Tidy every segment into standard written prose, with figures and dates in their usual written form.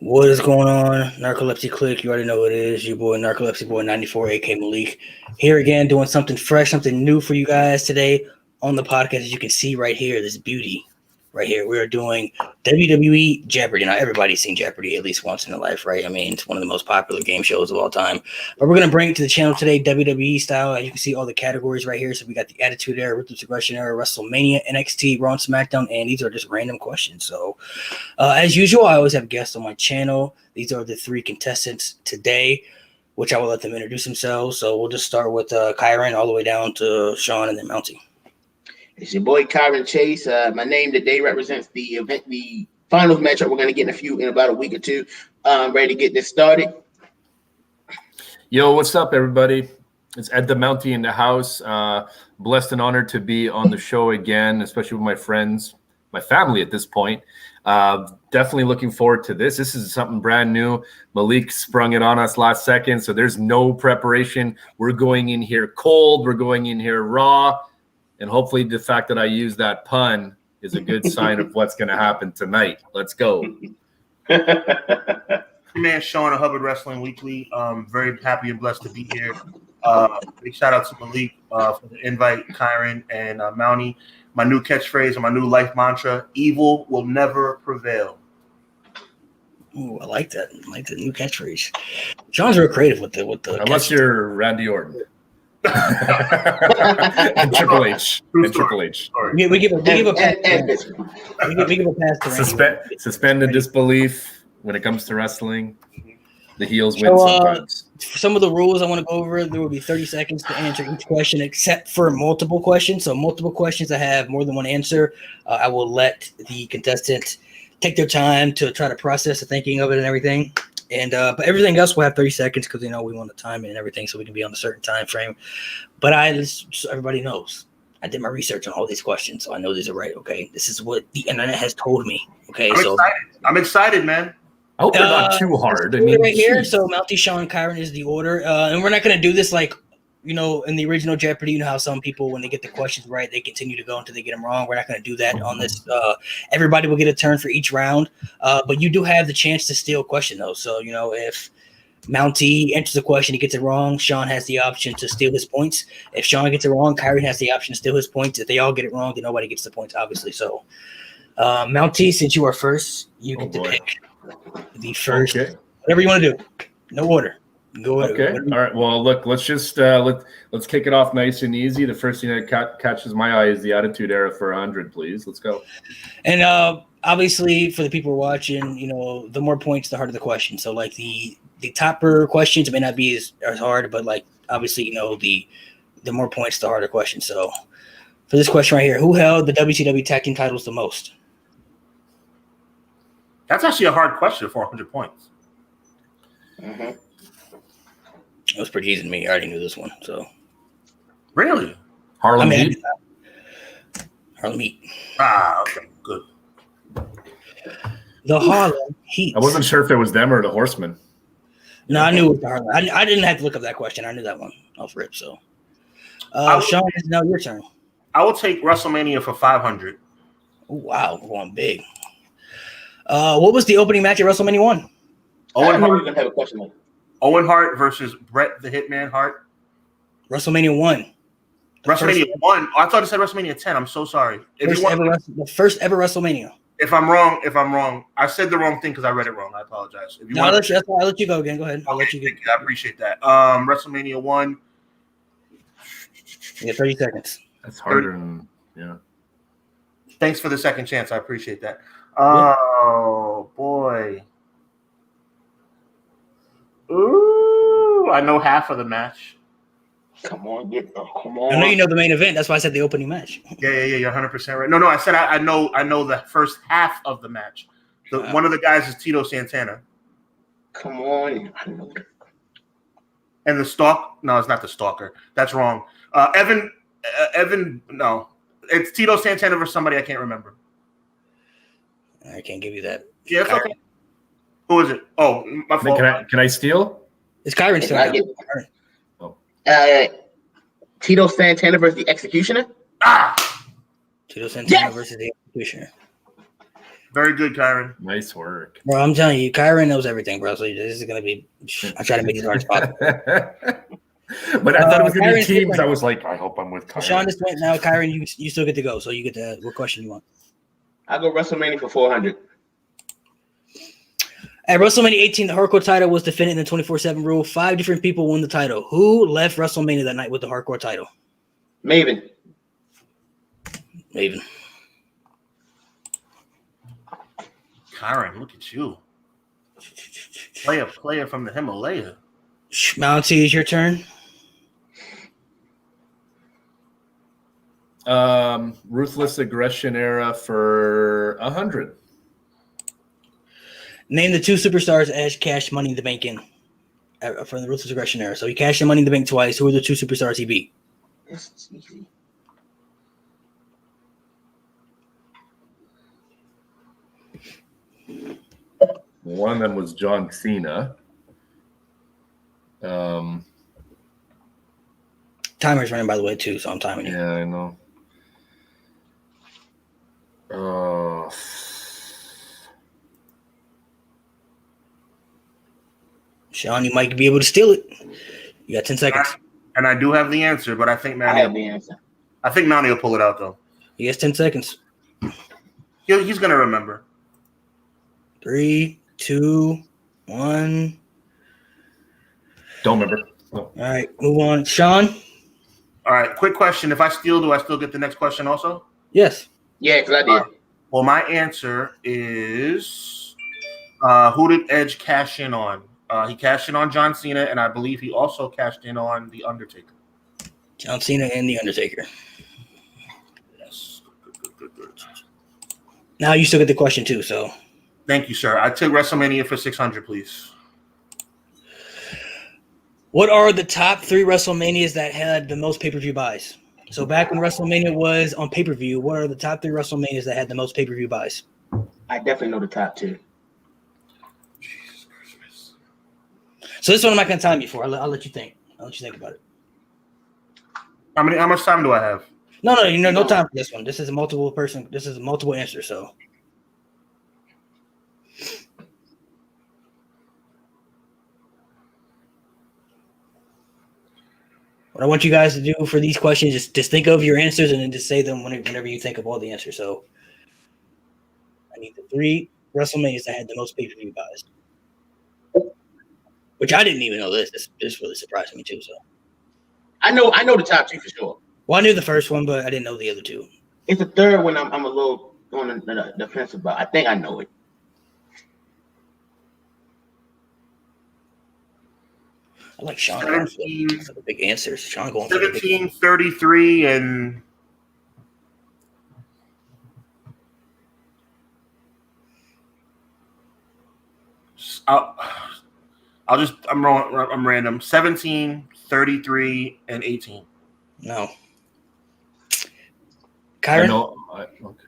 What is going on, Narcolepsy Click? You already know what it is. Your boy, Narcolepsy Boy 94, AK Malik. Here again, doing something fresh, something new for you guys today on the podcast. As you can see right here, this beauty right here. We are doing WWE Jeopardy. Now, everybody's seen Jeopardy at least once in their life, right? I mean, it's one of the most popular game shows of all time. But we're going to bring it to the channel today, WWE style. As you can see all the categories right here. So we got the Attitude Era, Ruthless Aggression Era, WrestleMania, NXT, Raw and SmackDown, and these are just random questions. So as usual, I always have guests on my channel. These are the three contestants today, which I will let them introduce themselves. So we'll just start with Kyron all the way down to Sean and then Mountie. It's your boy Kyron Chase. My name today represents the event, the finals matchup. We're going to get in about a week or two. Ready to get this started. Yo, what's up, everybody? It's Ed the Mountie in the house. Blessed and honored to be on the show again, especially with my friends, my family at this point. Definitely looking forward to this. This is something brand new. Malik sprung it on us last second, so there's no preparation. We're going in here cold. We're going in here raw. And hopefully the fact that I use that pun is a good sign of what's going to happen tonight. Let's go. Man, Sean of Hubbard Wrestling Weekly. Very happy and blessed to be here. Big shout out to Malik for the invite, Kyron and Mountie. My new catchphrase and my new life mantra: evil will never prevail. Ooh, I like that. I like the new catchphrase. Sean's real creative with the unless you're Randy Orton. And Triple H. And Triple H. We give a pass. We give a pass to suspended disbelief when it comes to wrestling. The heels win sometimes. Some of the rules I want to go over, there will be 30 seconds to answer each question except for multiple questions. So multiple questions that have more than one answer, I will let the contestant take their time to try to process the thinking of it and everything. And but everything else will have 30 seconds because we want to time it and everything so we can be on a certain time frame. But so everybody knows I did my research on all these questions, so I know these are right. Okay, this is what the internet has told me. Okay, I'm excited, man. I hope they're not too hard. I mean, right here. So Mountie, Sean, Kyron is the order, and we're not going to do this like in the original Jeopardy. You know how some people, when they get the questions right, they continue to go until they get them wrong. We're not going to do that on this. Everybody will get a turn for each round, but you do have the chance to steal a question though. So if Mountie enters the question, he gets it wrong, Sean has the option to steal his points. If Sean gets it wrong, Kyron has the option to steal his points. If they all get it wrong, then nobody gets the points, obviously. So Mountie, since you are first, you get to pick the first. Okay. Whatever you want to do. No order. Go ahead. Okay. All right. Well, look, let's just let's kick it off nice and easy. The first thing that catches my eye is the Attitude Era for 100, please. Let's go. And obviously, for the people watching, the more points, the harder the question. So, like the topper questions, it may not be as hard, but like obviously, the more points, the harder question. So, for this question right here, who held the WCW Tag Team titles the most? That's actually a hard question for 100 points. Mm-hmm. It was pretty easy to me. I already knew this one. So really, Harlem Heat. Harlem Heat. Okay, good. The Harlem Heat. I wasn't sure if it was them or the Horsemen. No, I knew it was the Harlem. I didn't have to look up that question. I knew that one off rip. So, Sean, it's now your turn. I will take WrestleMania for 500. Oh, wow, we're going big. What was the opening match at WrestleMania 1? Owen Hart. Gonna have a question like Owen Hart versus Bret the Hitman Hart. WrestleMania 1. WrestleMania 1. Oh, I thought it said WrestleMania 10. I'm so sorry. The first ever WrestleMania. If I'm wrong, I said the wrong thing because I read it wrong. I apologize. I'll let you go again. Go ahead. I'll let you go. I appreciate that. WrestleMania 1. You get 30 seconds. That's harder than, yeah. Thanks for the second chance. I appreciate that. Oh, boy. Ooh, I know half of the match. Come on. Come on. I know you know the main event. That's why I said the opening match. Yeah. You're 100% right. No. I said I know the first half of the match. One of the guys is Tito Santana. Come on. I know. And the stalk? No, it's not the stalker. That's wrong. Evan. No, it's Tito Santana versus somebody I can't remember. I can't give you that. Yeah, it's okay. Who is it? Oh, my fault. Can I steal? It's Kyron's turn. Tito Santana versus the Executioner. Tito Santana versus the Executioner. Very good, Kyron. Nice work. Bro, I'm telling you, Kyron knows everything, bro. So this is gonna be. I try to make it as hard as possible. But I thought it was gonna be Kyron's teams. different. I was like, I hope I'm with So Kyron. Sean just went now. Kyron, you still get to go. So you get to. What question you want? I go WrestleMania for 400. At WrestleMania 18, the hardcore title was defended in the 24/7 rule. 5 different people won the title. Who left WrestleMania that night with the hardcore title? Maven. Maven. Kyron, look at you. Player from the Himalaya. Mountie, is your turn. Ruthless Aggression era for 100. Name the 2 superstars Edge cashed Money in the Bank in from the Ruthless Aggression era. So he cashed in Money in the Bank twice. Who are the 2 superstars he beat? That's easy. One of them was John Cena. Timer's running, by the way, too, so I'm timing you. Yeah, I know. Sean, you might be able to steal it. You got 10 seconds. And I do have the answer, but I think I have Mountie. the answer. I think Mountie will pull it out though. He has 10 seconds. He's gonna remember. 3, 2, 1. Don't remember. No. All right, move on. Sean? All right, quick question. If I steal, do I still get the next question also? Yes. Yeah, because I did. Well, my answer is who did Edge cash in on? He cashed in on John Cena, and I believe he also cashed in on The Undertaker. John Cena and The Undertaker. Yes. Good. Now you still get the question, too, so. Thank you, sir. I took WrestleMania for 600, please. What are the top 3 WrestleManias that had the most pay-per-view buys? So back when WrestleMania was on pay-per-view, what are the top 3 WrestleManias that had the most pay-per-view buys? I definitely know the top 2. Jesus Christmas. So this one I'm not going to time you for. I'll let you think. I'll let you think about it. How much time do I have? No, no time for this one. This is a multiple person. This is a multiple answer, so. What I want you guys to do for these questions is just think of your answers and then just say them whenever you think of all the answers. So I need the 3 WrestleManias that had the most pay-per-view buys. Which I didn't even know this. This really surprised me too. So I know the top 2 for sure. well, I knew the first one, but I didn't know the other 2. It's the third one I'm a little on the defense about. I think I know it. I like Sean going for the big answers. Sean going for the big 17, 33, and I'm random. 17, 33, and 18. No. I Kyron? know. Okay.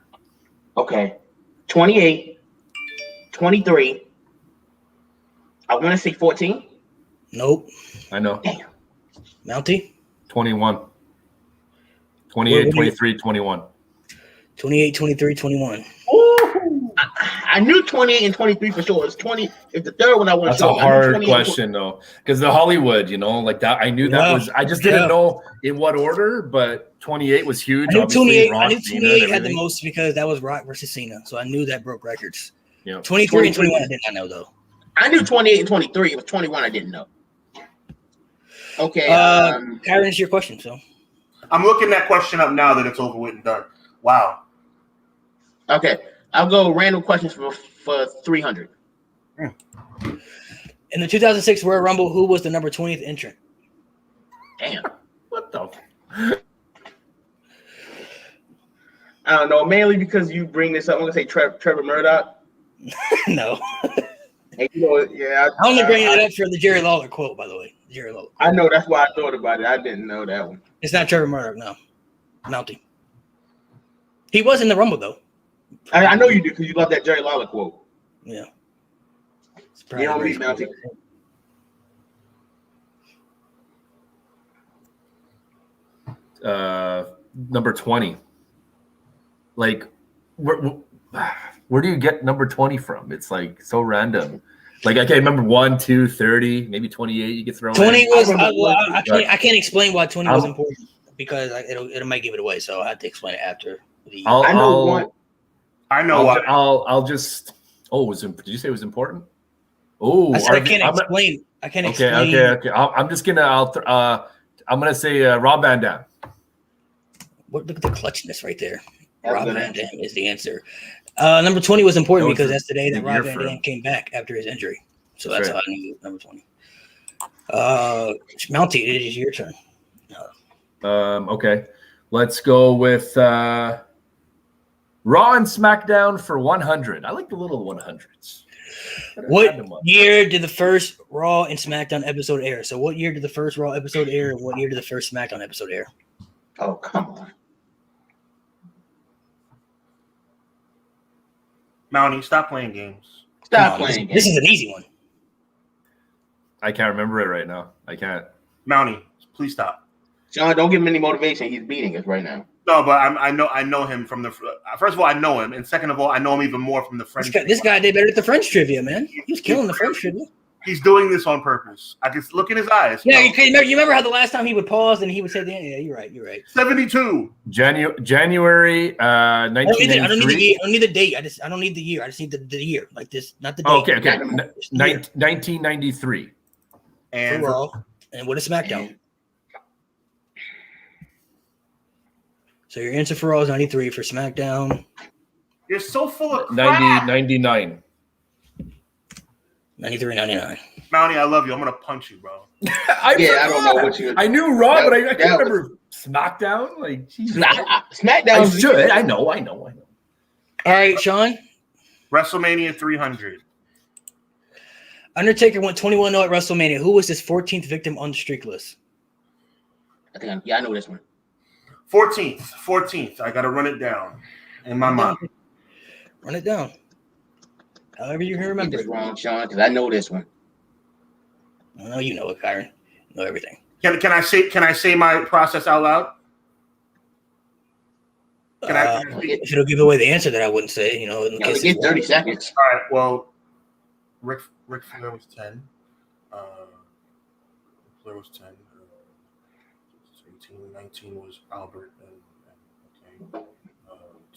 Okay. 28, 23. I want to say 14. Nope. I know. Damn. Mountie? 21. 28, 23, 21. 28, 23, 21. I knew 28 and 23 for sure. It's 20. It's the third one I want That's to show. a hard question, though, because the Hollywood, like that. I knew that was. I just didn't know in what order, but 28 was huge. I knew obviously, 28, Rock, I knew Cena, 28 and had the everything. most because that was Rock versus Cena. So I knew that broke records. Yeah. 23 and 21 I did not know, though. I knew 28 and 23. It was 21 I didn't know. Okay. Kyron, it's your question, so. I'm looking that question up now that it's over with and done. Wow. Okay. I'll go random questions for 300. In the 2006 Royal Rumble, who was the number 20th entrant? Damn. What the? I don't know. Mainly because you bring this up. I'm gonna say Trevor Murdoch. No. And yeah. I only bring it up for the Jerry Lawler quote, by the way. Jerry Lawler. I know that's why I thought about it. I didn't know that one. It's not Trevor Murdoch, no. Mountie. He was in the Rumble, though. I know you do because you love that Jerry Lawler quote. Yeah. You know me, Mountie. Number 20. Like, where where do you get number 20 from? It's like so random. Like I can't remember 1, 2, 30, maybe 28. You get thrown. 20 in. was. I can't explain why 20 was important because it might give it away. So I have to explain it after. I know one. I know why. I'll just. Oh, did you say it was important? Oh, I can't explain. I can't explain. Okay. I'm just gonna. I'm gonna say Rob Van Dam. Look at the clutchness right there. Rob Van Dam is the answer. Number 20 was important because that's the day that Rob Van Dam came back after his injury. So that's how I knew number 20. Mountie, it is your turn. Okay. Let's go with Raw and SmackDown for 100. I like the little 100s. What year did the first Raw and SmackDown episode air? So what year did the first Raw episode air and what year did the first SmackDown episode air? Oh, come on. Mountie, stop playing games. Stop playing games. This is an easy one. I can't remember it right now. I can't. Mountie, please stop. Sean, don't give him any motivation. He's beating us right now. No, but I know him from the. First of all, I know him, and second of all, I know him even more from the French. This guy did better at the French trivia, man. He was killing the French trivia. He's doing this on purpose. I can look in his eyes. Yeah, you remember how the last time he would pause and he would say the end? Yeah, you're right. 72. January 1993. I don't need the year. I don't need the date. I don't need the year. I just need the year, like this, not the date. Okay. 1993. And Raw. And what is SmackDown? So your answer for Raw is 93. For SmackDown, you're so full of crap. 99. 93, 99. Mountie, I love you. I'm gonna punch you, bro. I don't know what you. I knew Raw, but I can't remember SmackDown. Like SmackDown. I know. All right, Sean. WrestleMania 300. Undertaker went 21-0 at WrestleMania. Who was his 14th victim on the streak list? I know this one. 14th. I gotta run it down in my mind. Run it down. However you can remember. Get this wrong, Sean, because I know this one. I know you know it, Kyron. You know everything. Can I say my process out loud? If it'll give away the answer that I wouldn't say, in case get 30 seconds. All right. Well, Ric Flair was 10. Flair was 10. 18, 19 was Albert. Okay.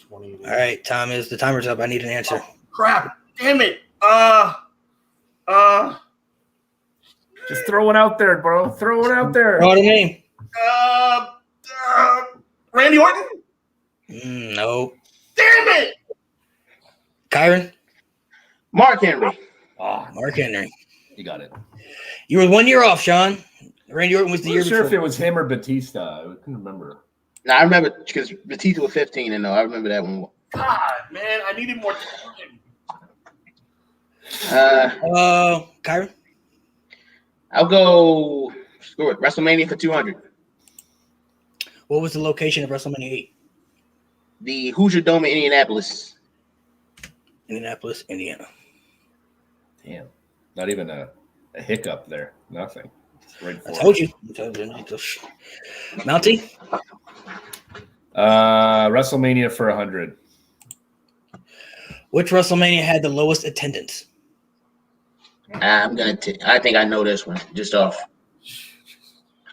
20. All right, the timer's up. I need an answer. Oh, crap! Damn it! Just throw it out there, bro. Throw it out there. What a name? Randy Orton? No. Damn it! Kyron? Mark Henry. Mark Henry. You got it. You were 1 year off, Sean. Randy Orton was the year before. I'm sure if it was him or Batista. I couldn't remember. No, I remember because Batista was 15 and I remember that one. God, man, I needed more time. Kyron? I'll go. Screw it. WrestleMania for 200. What was the location of WrestleMania 8? The Hoosier Dome in Indianapolis. Indianapolis, Indiana. Damn. Not even a hiccup there. Nothing. Right, I told you. Mountie? WrestleMania for 100. Which WrestleMania had the lowest attendance? I think I know this one just off.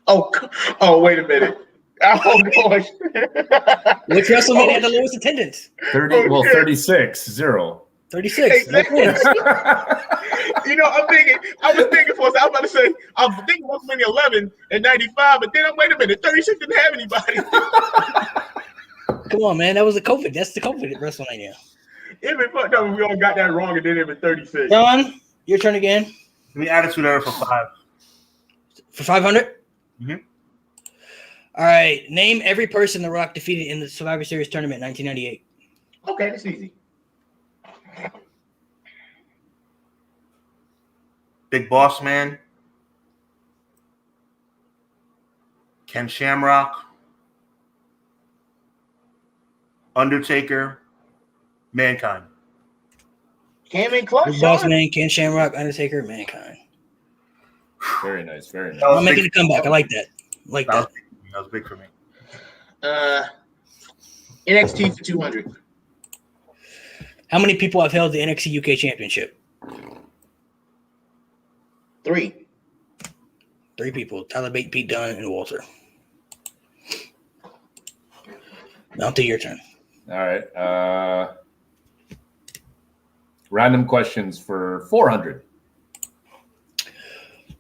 Oh, wait a minute. Oh gosh. Which WrestleMania had the lowest attendance? 36, 0. 36. I was thinking for a second, I was about to say, I was thinking WrestleMania 11 and 95, but then wait a minute, 36 didn't have anybody. Come on, man. That was the COVID. That's the COVID at WrestleMania. It'd been fucked up if we all got that wrong and then it was 36. John, your turn again. The Attitude Era for 5. For 500? Mm-hmm. All right. Name every person The Rock defeated in the Survivor Series tournament in 1998. Okay, that's easy. Big Boss Man. Ken Shamrock. Undertaker. Mankind. Came in close. Big Boss Man, Ken Shamrock, Undertaker, Mankind. Very nice. Very nice. I'm making a comeback. I like that. That was big for me. NXT for 200. How many people have held the NXT UK Championship? 3. 3 people. Tyler Bate, Pete Dunne, and Walter. Now to your turn. All right. Random questions for 400.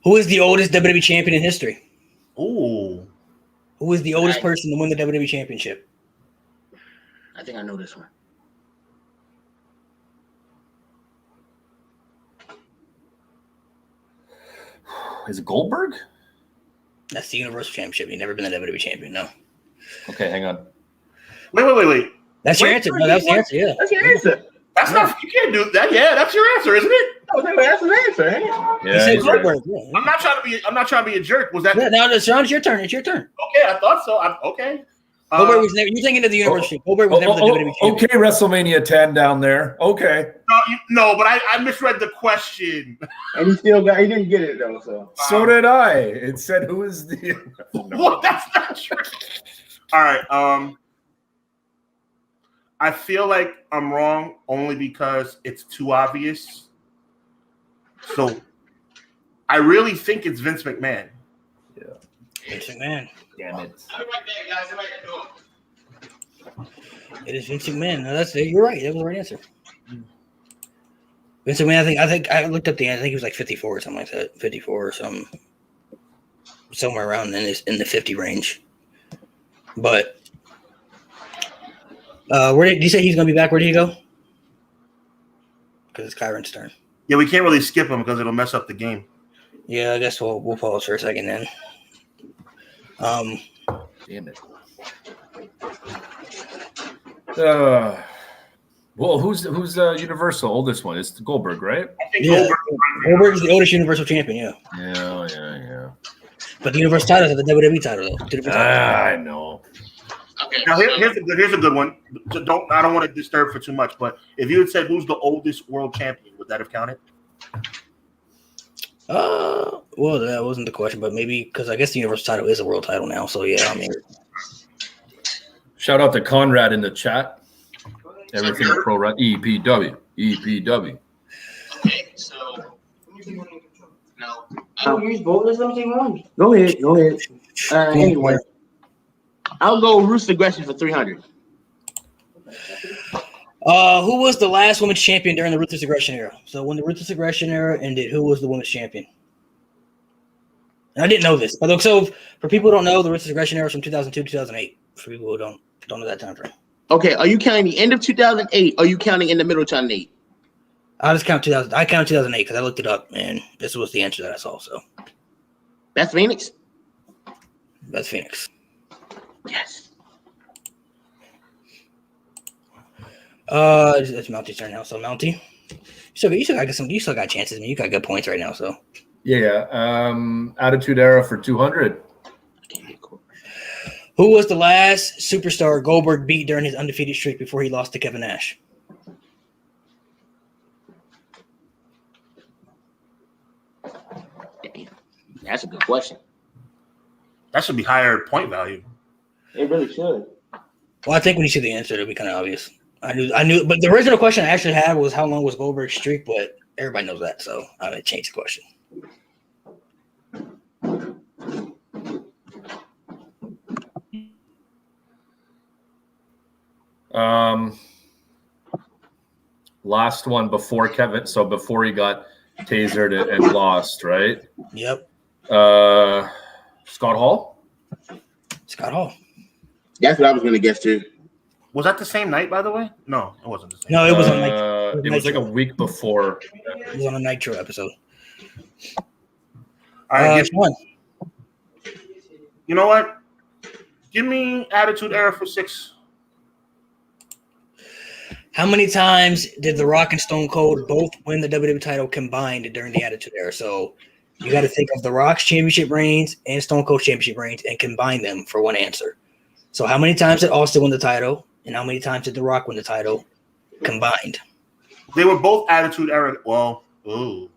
Who is the oldest WWE champion in history? Ooh. Who is the oldest person to win the WWE Championship? I think I know this one. Is it Goldberg? That's the Universal Championship. He's never been the WWE champion, no. Okay, hang on. Wait. That's your answer. No, that's the answer, yeah. That's your answer. That's not. You can't do that. Yeah, that's your answer, isn't it? Oh, that's an answer, ain't it? You Yeah, said he's right. Goldberg. Yeah. I'm not trying to be a jerk. Was that? Yeah, now, Sean, it's your turn. It's your turn. Okay, I thought so. Okay. Goldberg was never. You're thinking of the Universal. Goldberg was never the WWE champion. Okay, WrestleMania 10 down there. Okay. No, but I misread the question. And he didn't get it though. So did I. It said who is the What? That's not true. All right. I feel like I'm wrong only because it's too obvious. So I really think it's Vince McMahon. Yeah. Vince McMahon. Damn it. I'm right there, guys. I'm right there. It is Vince McMahon. No, that's it. You're right. That was the right answer. Vince McMahon. I think I looked up the answer. I think he was like 54 or something like that. 54 or something. Somewhere around in the 50 range. But where did you say he's going to be back? Where did he go? Because it's Kyron's turn. Yeah, we can't really skip him because it'll mess up the game. Yeah, I guess we'll pause for a second then. Damn it. Well, who's Universal oldest one? It's Goldberg, right? I think Yeah. Goldberg is the oldest Universal champion, yeah. Yeah. But the Universal title is the WWE title, though. I know. Okay. Now here's a good one. I don't want to disturb for too much, but if you had said who's the oldest world champion, would that have counted? Well, that wasn't the question, but maybe because I guess the Universal title is a world title now. So yeah, I mean, Shout out to Conrad in the chat. Everything pro run EPW. Okay, so no. I'll use both. Let me take one. Go ahead. Anyway, I'll go Ruthless Aggression for 300. who was the last women's champion during the Ruthless Aggression era? So when the Ruthless Aggression era ended, who was the women's champion? And I didn't know this, but so for people who don't know, the Ruthless Aggression era was from 2002 2008. For people who don't know that time frame. Okay, are you counting the end of 2008? Or are you counting in the middle of 2008? I just count 2000. I count 2008 because I looked it up, and this was the answer that I saw. So That's Phoenix? that's Phoenix. Yes. It's Mounty's turn now. So Mounty, you still got chances. I mean, you got good points right now. So Yeah. Attitude Era for 200. who was the last superstar Goldberg beat during his undefeated streak before he lost to Kevin Nash? That's a good question. That should be higher point value. It really should. Well, I think when you see the answer, it'll be kind of obvious. I knew, but the original question I actually had was how long was Goldberg's streak, but everybody knows that, so I'm gonna change the question. Last one before Kevin, so before he got tasered and lost, right? Yep, Scott Hall. Scott Hall. That's what I was going to guess too. Was that the same night, by the way? No, it wasn't the same. No, it was on It was like a week before. It was on a Nitro episode. All right, Sean. you know what? Give me Attitude Era for 6. How many times did The Rock and Stone Cold both win the WWE title combined during the Attitude Era? So you got to think of The Rock's championship reigns and Stone Cold's championship reigns and combine them for one answer. So how many times did Austin win the title, and how many times did The Rock win the title combined? They were both Attitude Era. Well, ooh,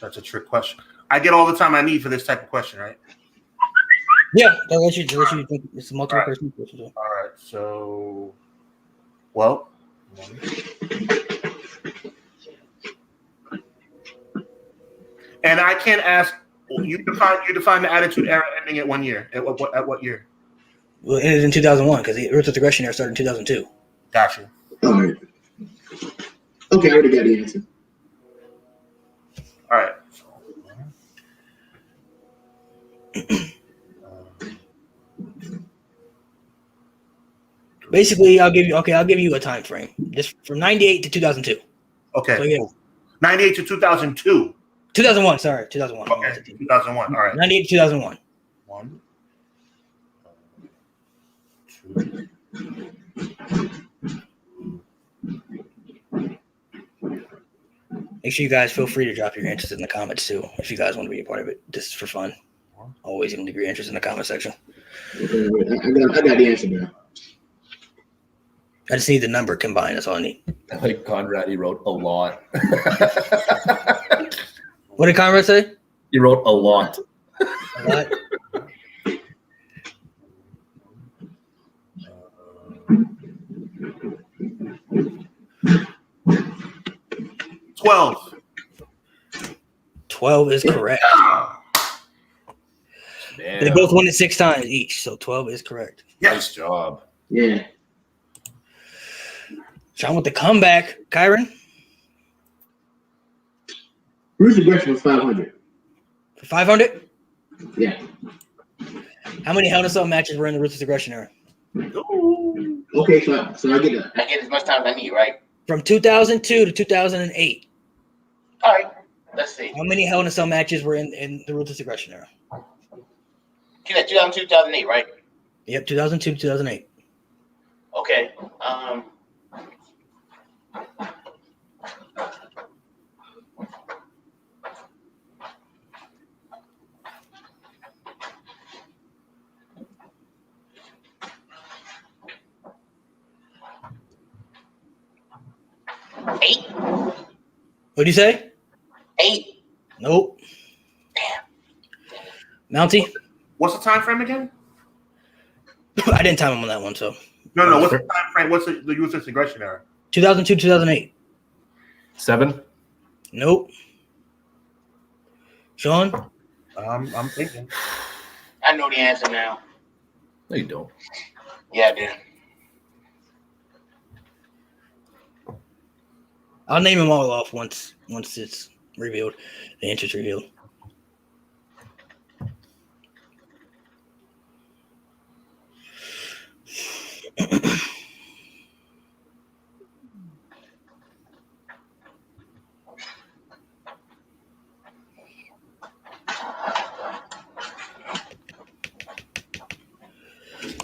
that's a trick question. I get all the time I need for this type of question, right? Yeah, that lets you think it's a multiple person question. All right, so, well, And I can't ask. You define the Attitude Era ending at 1 year. At what year? Well, it ended in 2001 because the Ruthless Aggression era started in 2002. Gotcha. All right. Okay, I already got the answer. All right. Basically, I'll give you a time frame. Just from 98 to 2002. Okay. So, yeah. 98 to 2002. 2001, sorry. 2001. Okay. 2001. All right. 98 to 2001. 1, 2. Make sure you guys feel free to drop your answers in the comments too, if you guys want to be a part of it. This is for fun. Always leave your answers in the comment section. Okay, I got the answer now. I just need the number combined. That's all I need. Like Conrad, he wrote a lot. What did Conrad say? He wrote a lot. What? $12. 12 is correct. Damn. They both won it 6 times each, so 12 is correct. Nice job. Yeah. Sean with the comeback. Kyron? Ruthless Aggression was 500. For 500? Yeah. How many Hell in a Cell matches were in the Ruthless Aggression era? Okay, so I get that. I get as much time as I need, right? From 2002 to 2008. All right. Let's see. How many Hell in a Cell matches were in the Ruthless Aggression era? Okay, that 2002, 2008, right? Yep, 2002 to 2008. Okay. Eight. What'd you say? 8. Nope. Mountie? What's the time frame again? I didn't time him on that one, so. No. What's the time frame? What's the Ruthless Aggression era? 2002 2008. 7. Nope. Sean? I'm thinking. I know the answer now. No, you don't. Yeah, I do. I'll name them all off once it's revealed. The answer's revealed.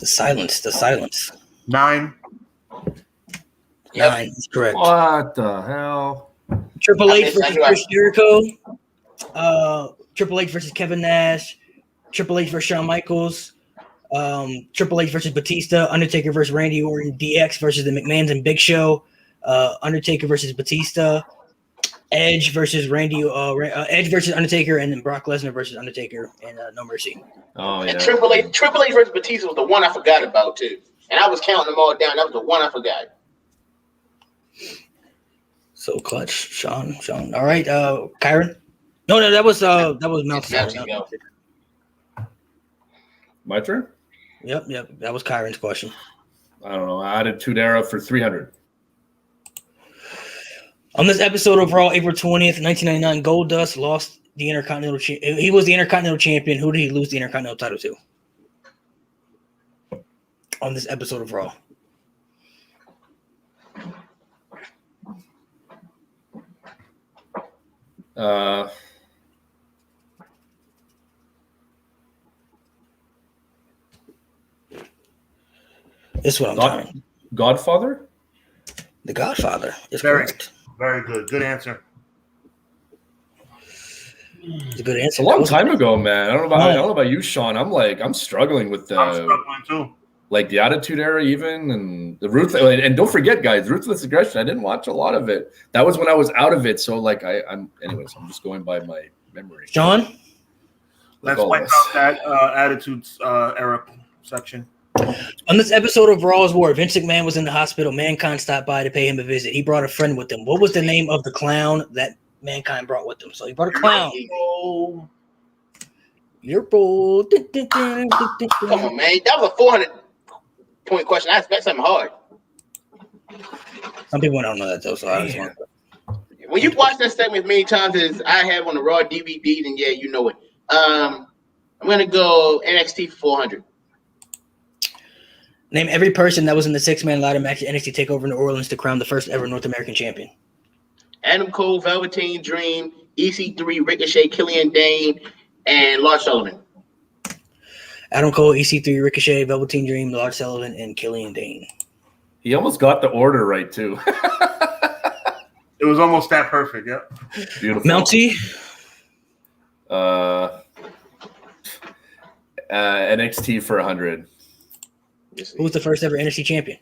The silence. 9. 9 is correct. What the hell? Triple H I versus knew Chris Jericho. Triple H versus Kevin Nash. Triple H versus Shawn Michaels. Triple H versus Batista. Undertaker versus Randy Orton. DX versus the McMahons and Big Show. Undertaker versus Batista. Edge versus Edge versus Undertaker, and then Brock Lesnar versus Undertaker and No Mercy. Oh, yeah. And Triple H versus Batista was the one I forgot about too. And I was counting them all down. That was the one I forgot. So clutch, Sean. All right, Kyron. No, that was Mountain. My turn? Yep. That was Kyron's question. I don't know. Attitude Era for 300. On this episode of Raw, April 20th, 1999, Goldust lost the Intercontinental. He was the Intercontinental Champion. Who did he lose the Intercontinental title to? On this episode of Raw. This is what I'm talking. Godfather? The Godfather is Very, correct. very good. Good answer. It's a good answer. A long time ago, man. I don't know about you, Sean. I'm struggling with I'm struggling too. like the Attitude Era, even, and the Ruthless. And don't forget, guys, Ruthless Aggression. I didn't watch a lot of it. That was when I was out of it. So, like, anyways, I'm just going by my memory. John, Let's wipe out that Attitudes Era section. On this episode of Raw's War, Vince McMahon was in the hospital. Mankind stopped by to pay him a visit. He brought a friend with him. What was the name of the clown that Mankind brought with him? So he brought a clown. You're bold. Come on, man. That was a 400-point question. I expect something hard. Some people don't know that though, so I just want to. When you watch that segment as many times as I have on the Raw DVD, then yeah, you know it. I'm gonna go NXT for 400. Name every person that was in the six-man ladder match at NXT TakeOver New Orleans to crown the first ever North American champion. Adam Cole, Velveteen Dream, EC3, Ricochet, Killian Dane, and Lars Sullivan. Adam Cole, EC3, Ricochet, Velveteen Dream, Lars Sullivan, and Killian Dane. He almost got the order right too. It was almost that perfect. Yep. Beautiful. Mountie. NXT for 100. Who was the first ever NXT champion?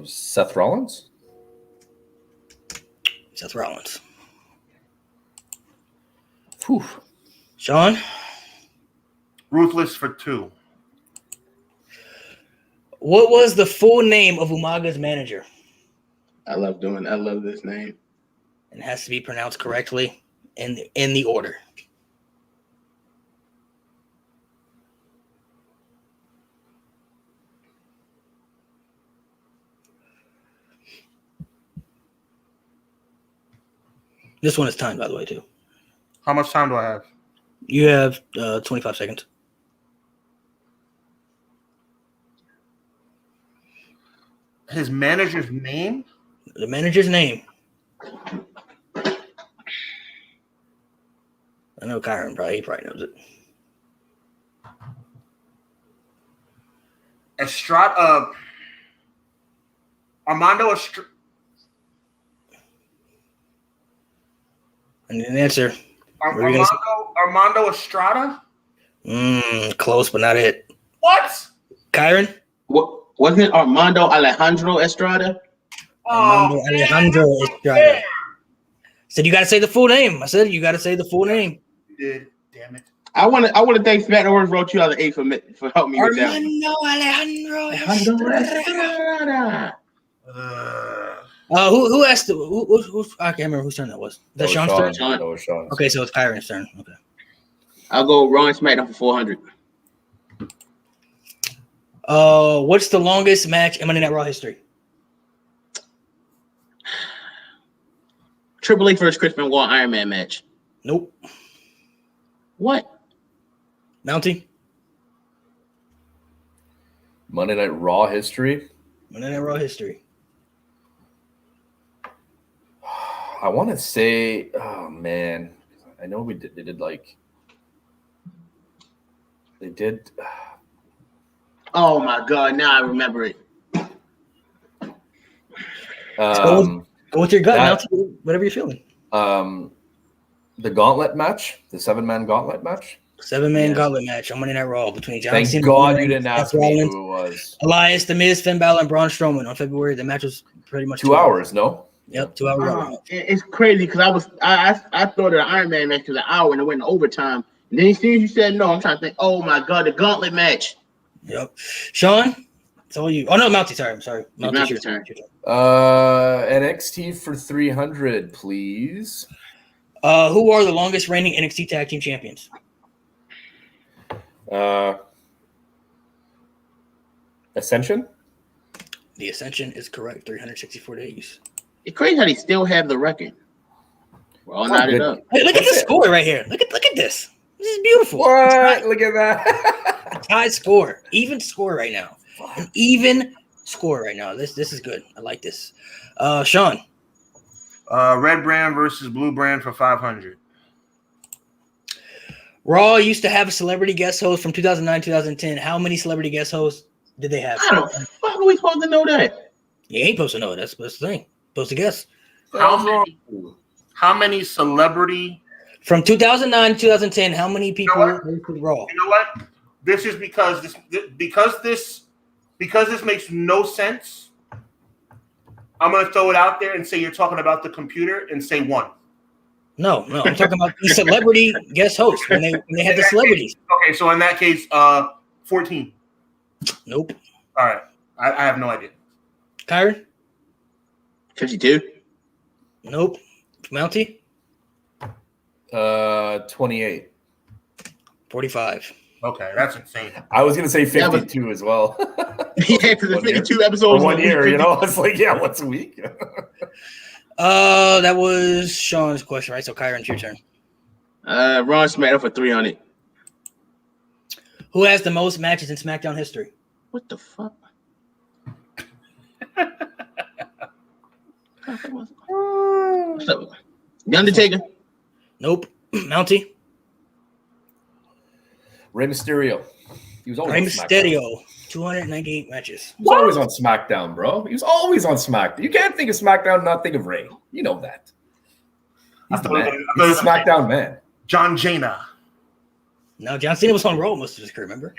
Seth Rollins. Seth Rollins. Whew. Sean. Ruthless for 2. What was the full name of Umaga's manager? I love this name. It has to be pronounced correctly in the order. This one is timed, by the way, too. How much time do I have? You have 25 seconds. His manager's name? The manager's name. I know Kyron he probably knows it. Armando Estrada. I need an answer. Armando Estrada? Close, but not it. What? Kyron? What wasn't it Armando Alejandro Estrada? Armando Alejandro Estrada. Said you got to say the full name. I said you got to say the full name. You did. Damn it. I want to thank SmackDown wrote you out of 8 for helping me with that. Armando Alejandro Estrada. Who asked who I can't remember whose turn that was. That Sean's turn? That was Sean's. Okay, so it's Kyron's turn. Okay. I'll go Raw and SmackDown for 400. What's the longest match in Monday Night Raw history? Triple H versus Chris Benoit Iron Man match. Nope. What? Mountie? Monday Night Raw history. Monday Night Raw history. I want to say, oh man, I know they did. Oh my God! Now I remember it. Go with your gut, Mountie. Whatever you're feeling. The gauntlet match, the 7-man gauntlet match. 7-man gauntlet match on Monday Night Raw between John Thank Cena, God you didn't ask me who it was. Elias, The Miz, Finn Balor, and Braun Strowman on February. The match was pretty much 2 hours. No. Yep, 2 hours. It's crazy because I thought the Iron Man match was an hour and it went to overtime. And then as soon as you said no, I'm trying to think. Oh my God, the gauntlet match. Yep. Sean, it's all you. Oh no, Mountie. Sorry, I'm sorry. Mountie's turn. NXT for 300, please. Who are the longest reigning NXT Tag Team Champions? Ascension. The Ascension is correct. 364 days. It's crazy how they still have the record. We're all knotted up. Hey, look at the score right here. Look at this. This is beautiful. What? Look at that. High score. Even score right now. An even score right now. This is good. I like this. Sean. Red brand versus blue brand for 500. Raw used to have a celebrity guest host from 2009 2010. How many celebrity guest hosts did they have? How the fuck are we supposed to know that? You ain't supposed to know it. That's the thing. Supposed to guess. How many celebrity from 2009 to 2010? How many people hosted Raw? You know what? This is because this makes no sense. I'm gonna throw it out there and say you're talking about the computer and say 1. No, I'm talking about the celebrity guest host when they had the celebrities. Okay, so in that case, 14. Nope. All right, I have no idea. Kyron? 52. Nope. Mountie? 28. 45. Okay, that's insane. I was gonna say 52 as well. Yeah, because the 52 episodes For 1 year, you know, it's like, yeah, once a week. That was Sean's question, right? So Kyron, it's your turn. Ron SmackDown for 300. Who has the most matches in SmackDown history? What the fuck? What's up? The Undertaker. Nope. Mountie? Rey Mysterio. He was always Rey on SmackDown. Mysterio. 298 matches. He was always on SmackDown, bro. He was always on SmackDown. You can't think of SmackDown and not think of Rey. You know that. He's the man. He's a SmackDown man. John Cena. No, John Cena was on Raw most of his career, remember?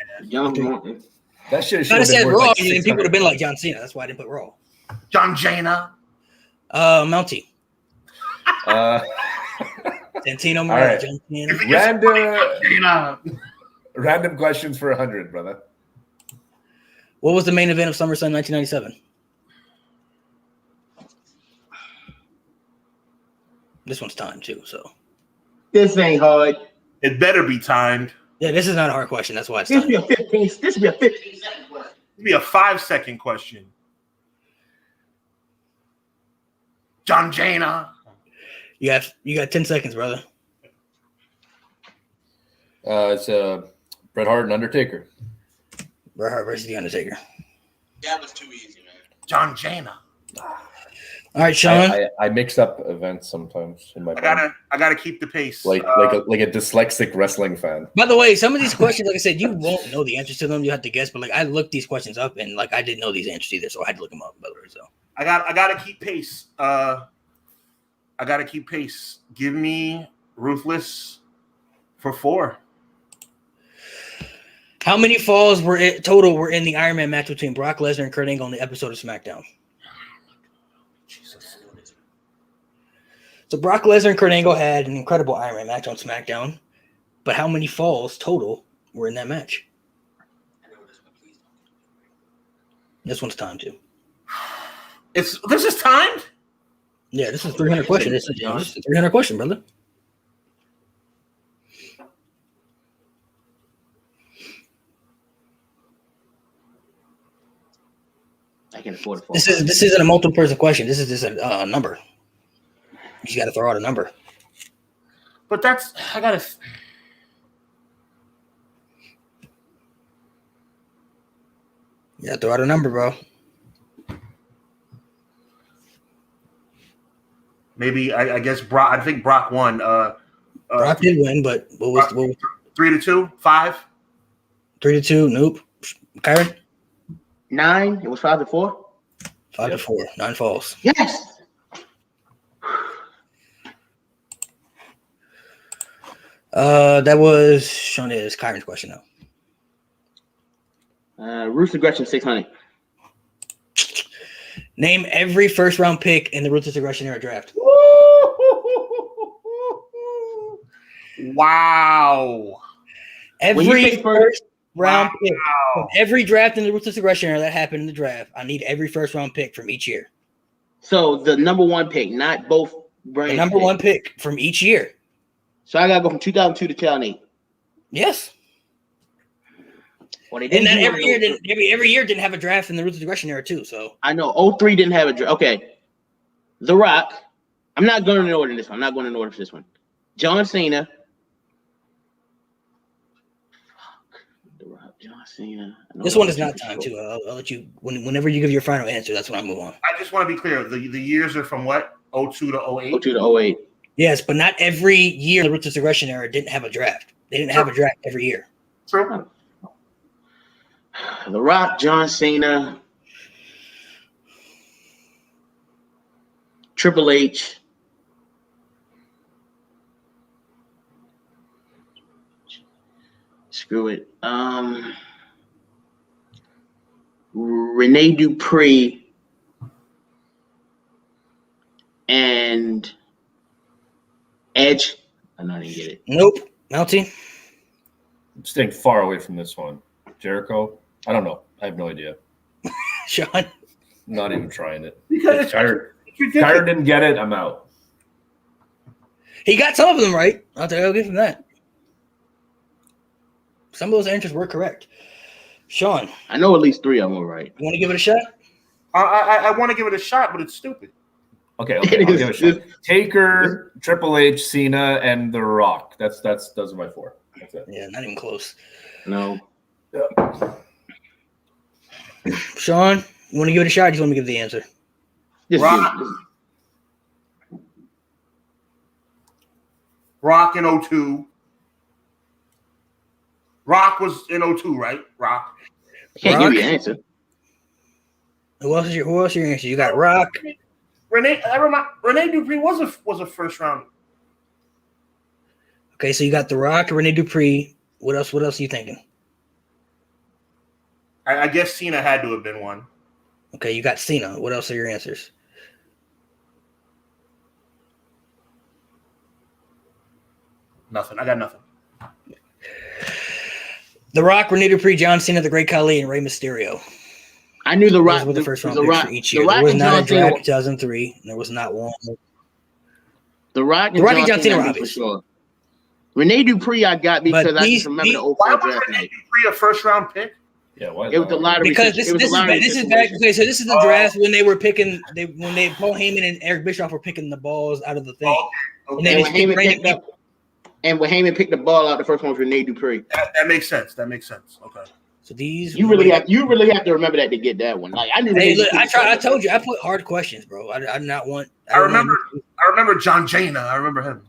That shit If I said Raw, and people would have been like John Cena. That's why I didn't put Raw. John Cena. Mountie. Santino Marella, right. John Cena. Random questions for 100, brother. What was the main event of SummerSlam 1997? This one's timed too, so. This ain't hard. It better be timed. Yeah, this is not a hard question. That's why it's This timed. be a 15 second question. It'd be a 5-second question. John Cena. You got 10 seconds, brother. It's Bret Hart and Undertaker. Bret Hart versus The Undertaker. That was too easy, man. John Cena. All right, Sean. I mix up events sometimes in my mind. I gotta keep the pace. Like a dyslexic wrestling fan. By the way, some of these questions, like I said, you won't know the answers to them. You have to guess. But like I looked these questions up, and like I didn't know these answers either, so I had to look them up. By the way, so I gotta keep pace. I gotta keep pace. Give me Ruthless for 4. how many falls were in the Iron Man match between Brock Lesnar and Kurt Angle on the episode of SmackDown? Jesus. So Brock Lesnar and Kurt Angle had an incredible Iron Man match on SmackDown, but how many falls total were in that match? This one's timed too. This is timed? Yeah, this is 300 question. This is a 300 question, brother. I can afford it. This isn't a multiple person question. This is just a number. You just got to throw out a number. But I gotta. Yeah, throw out a number, bro. Maybe I guess Brock. I think Brock won. Brock did win, but what was 3-2, 5. 3-2? Nope. Kyron? 9. It was 5-4. 5-4. 9 falls. Yes. That was Shauna's Kyron's question now. Ruthless Aggression 600. Name every first round pick in the Ruthless Aggression era draft. Wow. Every first round pick from every draft in the Ruthless Aggression era that happened in the draft. I need every first round pick from each year. So the number 1 pick, not both brands. The number 1 pick from each year. So I gotta go from 2002 to 2008. Yes. Well, they And didn't that do it every year didn't have a draft in the Ruthless Aggression era too. So I know 03 didn't have a draft. Okay. The Rock. I'm not going in order this one. I'm not going in order for this one. John Cena. The Rock, John Cena. this one is not time too. I'll let you whenever you give your final answer. That's when I move on. I just want to be clear. The years are from what? 02 to 08? 02 to 08. Yes, but not every year in the Ruthless Aggression era didn't have a draft. They didn't have a draft every year. True. The Rock, John Cena, Triple H, screw it. Rene Dupree and Edge. I know I didn't get it. Nope. Mountie. I'm staying far away from this one. Jericho. I don't know. I have no idea. Sean. Not even trying it. Because If Kyra it's didn't get it, I'm out. He got some of them right. I'll give him that. Some of those answers were correct. Sean. I know at least 3 of them were right. You want to give it a shot? I want to give it a shot, but it's stupid. Okay, I'll give it a shot. Taker, Triple H, Cena, and The Rock. Those are my 4. That's it. Yeah, not even close. No. Sean, you want to give it a shot? Or do you want me to give the answer? Just Rock in 02. Rock was in 02, right? Rock. I can't give you an answer. Who else is your answer? You got Rock. Rene Dupree was a first round. Okay, so you got The Rock, Rene Dupree. What else are you thinking? I guess Cena had to have been one. Okay, you got Cena. What else are your answers? Nothing. I got nothing. The Rock, Rene Dupree, John Cena, The Great Khali, and Rey Mysterio. I knew The Rock Those were the first round the picks Rock, for each year. The Rock There was and not John a draft Cena. in 2003. And there was not one. The Rock The Rock and John Cena were for obvious. sure. Rene Dupree, I got because I just remember the 04 Why was draft Rene night. Dupree a first round pick? Yeah, why? It was the lottery. Because this is back. Okay, so this is the draft when they were picking. When Paul Heyman and Eric Bischoff were picking the balls out of the thing. And then And they when just Heyman picked up, and when Heyman picked the ball out, the first one was Rene Dupree. That makes sense. Okay. So these You really have to remember that to get that one. Like I knew. Hey, Rene look, Dupree I told you, I put hard questions, bro. I did not want. I remember John Jana. I remember him.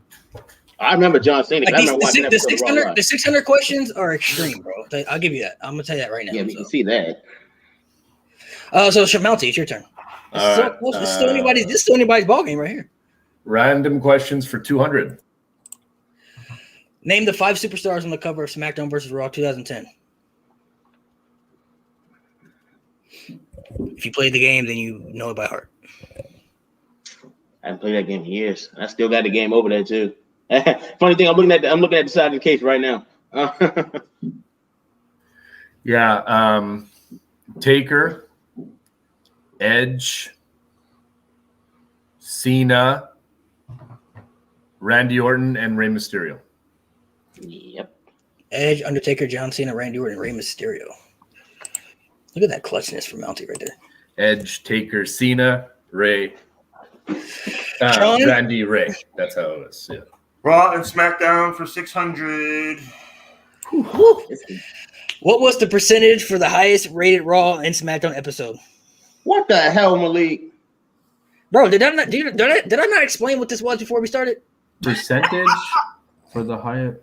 I remember John Cena. Like I remember watching the 600 questions are extreme, bro. I'll give you that. I'm gonna tell you that right now. Yeah, we can see that. So Shamalti, it's your turn. This is still anybody's ball game right here. Random questions for 200. Name the 5 superstars on the cover of SmackDown vs. Raw 2010. If you played the game, then you know it by heart. I haven't played that game in years. I still got the game over there too. Funny thing, I'm looking at the side of the case right now. Yeah, Taker, Edge, Cena, Randy Orton, and Rey Mysterio. Yep. Edge, Undertaker, John Cena, Randy Orton, and Rey Mysterio. Look at that clutchness from Mountie right there. Edge, Taker, Cena, Ray, Sean? Randy, Ray. That's how it was. Yeah. Raw and SmackDown for 600. What was the percentage for the highest rated Raw and SmackDown episode? What the hell, Malik? Bro, did I not explain what this was before we started? Percentage for the higher.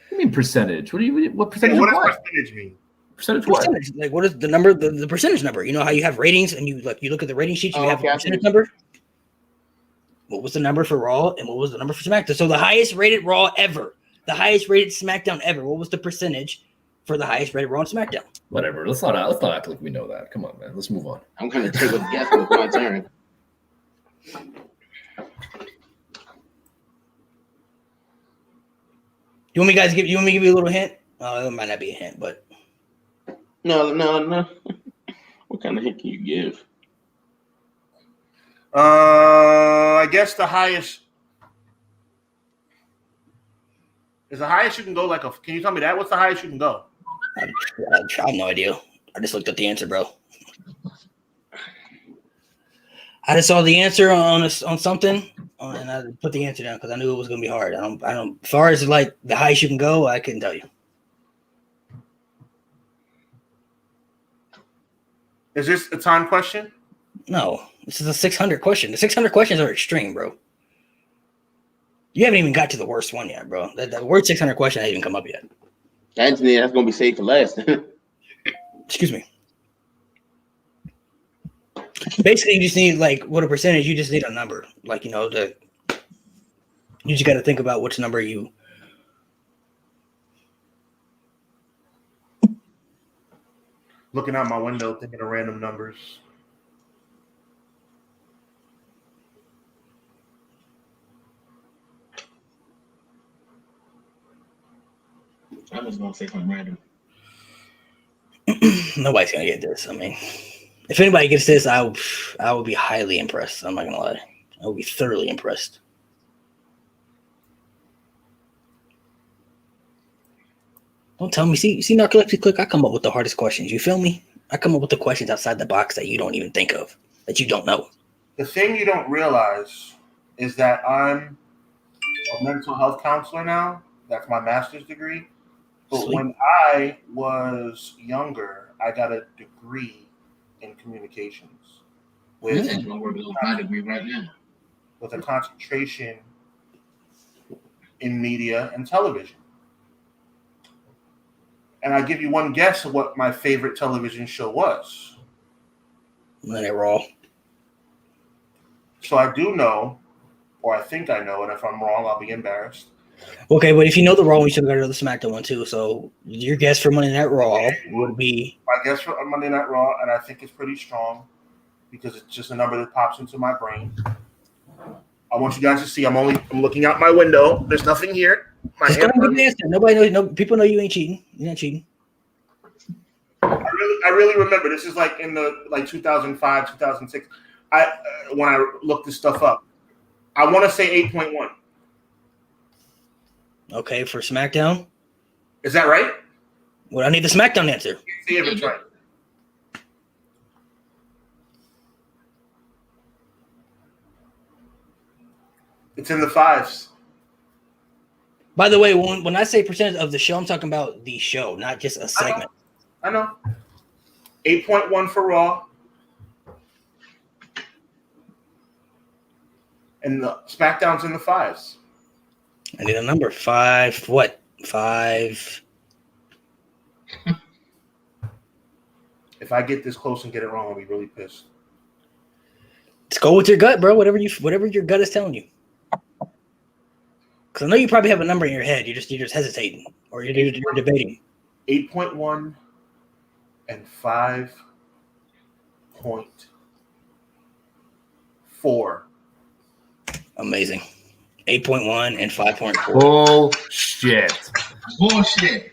What do you mean percentage? What percentage? What of does what? percentage mean? Percentage what? Percentage. Like, what is the number? The percentage number. You know how you have ratings and you look at the rating sheets. You have a percentage number. What was the number for Raw and what was the number for SmackDown? So the highest rated Raw ever, the highest rated SmackDown ever. What was the percentage for the highest rated Raw and SmackDown? Whatever. Let's not act like we know that. Come on, man. Let's move on. I'm gonna take a guess with my turn. You want me to give you a little hint? It might not be a hint, but No. What kind of hint can you give? I guess the highest is the highest you can go. Can you tell me that? What's the highest you can go? I have no idea. I just looked at the answer, bro. I just saw the answer on something, and I put the answer down because I knew it was going to be hard. I don't. As far as like the highest you can go, I couldn't tell you. Is this a time question? No, this is a 600 question. The 600 questions are extreme, bro. You haven't even got to the worst one yet, bro. The word 600 question hasn't even come up yet. Anthony, that's gonna be saved for last. Excuse me. Basically, you just need like what a percentage. You just need a number, like you just got to think about which number you. Looking out my window, thinking of random numbers. I'm just gonna say something random. Nobody's gonna get this. I mean, if anybody gets this, I would be highly impressed. I'm not gonna lie. I would be thoroughly impressed. Don't tell me. See, narcolepsy click. I come up with the hardest questions. You feel me? I come up with the questions outside the box that you don't even think of, that you don't know. The thing you don't realize is that I'm a mental health counselor now. That's my master's degree. But Sweet. when I was younger, I got a degree in communications with my degree right now. with a concentration in media and television. And I give you one guess of what my favorite television show was. Monday Raw. So I do know, or I think I know, and if I'm wrong, I'll be embarrassed. Okay, but if you know the Raw, you should have got to know the SmackDown one too. So your guess for Monday Night Raw would be My guess for Monday Night Raw, and I think it's pretty strong because it's just a number that pops into my brain. I want you guys to see. I'm looking out my window. There's nothing here. Just go ahead and give the answer. Nobody knows. No, people know you ain't cheating. You're not cheating. I really remember. This is like in the 2005, 2006. When I looked this stuff up, I want to say 8.1. Okay, for SmackDown. Is that right? Well, I need the SmackDown answer. See if it's right. It's in the 5s. By the way, when I say percentage of the show, I'm talking about the show, not just a segment. I know. 8.1 for Raw. And the SmackDown's in the 5s. I need a number. 5. What? 5. If I get this close and get it wrong, I'll be really pissed. Let's go with your gut, bro. Whatever your gut is telling you. Because I know you probably have a number in your head. You're just hesitating, or you're debating. 8.1 and 5.4. Amazing. 8.1 and 5.4. Bullshit. Bullshit.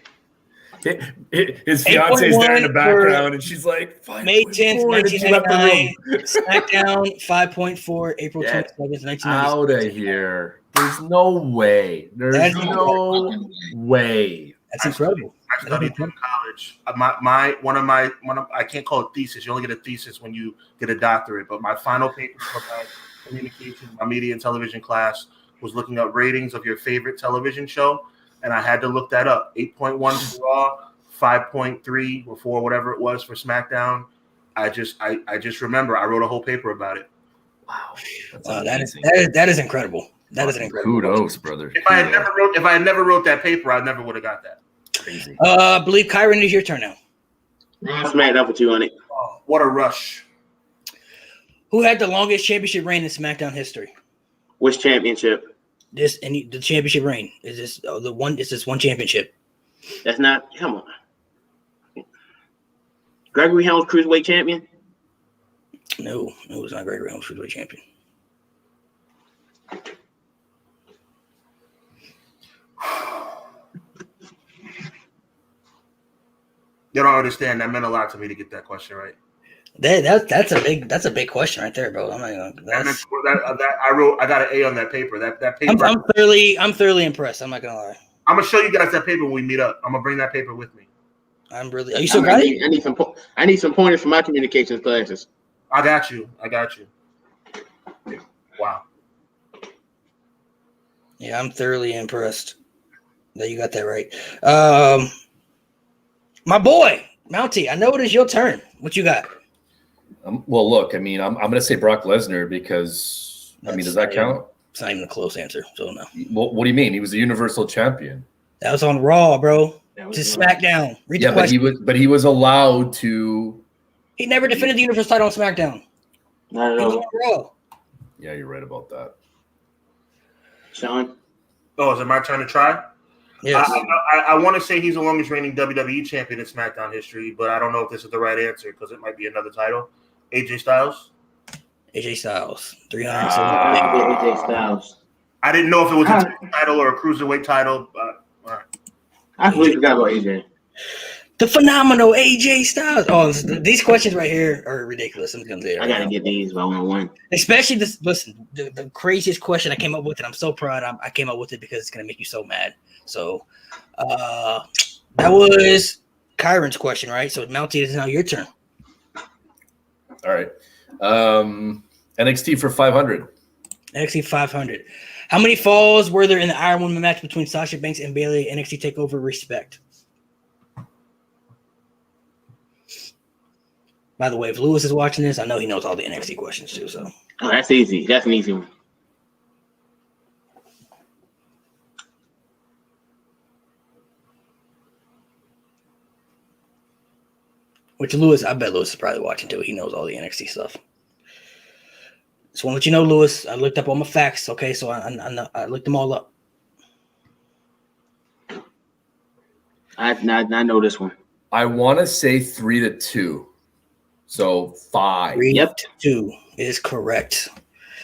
His fiance's there in the background, and she's like, May 10th, 1999. SmackDown 5.4, April Get 27th, 1996. out of here. There's no way. There's no way. That's incredible. I studied in college. I can't call it thesis. You only get a thesis when you get a doctorate. But my final paper for my communication, my media and television class was looking up ratings of your favorite television show, and I had to look that up. 8.1 for Raw, 5.3 or 4, whatever it was for SmackDown. I just remember I wrote a whole paper about it. Wow. That is incredible. That is an incredible. Kudos, brother. If I had never wrote that paper, I never would have got that. Crazy. I believe Kyron is your turn now. Raw SmackDown for 200. Oh, what a rush. Who had the longest championship reign in SmackDown history? Which championship? The championship reign is this the one? Is this one championship? That's not. Come on. Gregory Helms Cruiserweight Champion? No, it was not Gregory Helms Cruiserweight Champion. You don't understand. That meant a lot to me to get that question right. That's a big question right there, bro. I'm not gonna. I got an A on that paper. That paper. I'm thoroughly impressed. I'm not gonna lie. I'm gonna show you guys that paper when we meet up. I'm gonna bring that paper with me. Are you still got it? I need some pointers for my communications classes. I got you. Wow. Yeah, I'm thoroughly impressed that you got that right. My boy, Mountie, I know it is your turn. What you got? Well, look, I mean, I'm going to say Brock Lesnar because, does that count? It's not even a close answer, so no. Well, what do you mean? He was a Universal Champion. That was on Raw, bro. Just SmackDown. Read the question. but he was allowed to. He never defended the Universal title on SmackDown. Not at all. Raw. Yeah, you're right about that. Sean? Oh, is it my turn to try? Yes. I want to say he's the longest reigning WWE champion in SmackDown history, but I don't know if this is the right answer because it might be another title. AJ Styles? AJ Styles. 370. AJ Styles. I didn't know if it was a title or a cruiserweight title, but all right. I completely forgot about AJ. The phenomenal AJ Styles. Oh, these questions right here are ridiculous. I'm gonna say I gotta get these by 1-1. Especially this. Listen, the craziest question I came up with, and I'm so proud I came up with it because it's gonna make you so mad. So, that was Kyron's question, right? So, Mountie, it is now your turn. All right. NXT for 500. NXT 500. How many falls were there in the Iron Woman match between Sasha Banks and Bayley at NXT TakeOver Respect? By the way, if Lewis is watching this, I know he knows all the NXT questions too. So, Oh, that's easy. That's an easy one. which Lewis, I bet Lewis is probably watching too. He knows all the NXT stuff. Just want to let you know, Lewis, I looked up all my facts. Okay, so I looked them all up. I know this one. I want to say 3-2. So 5. 3-2 is correct.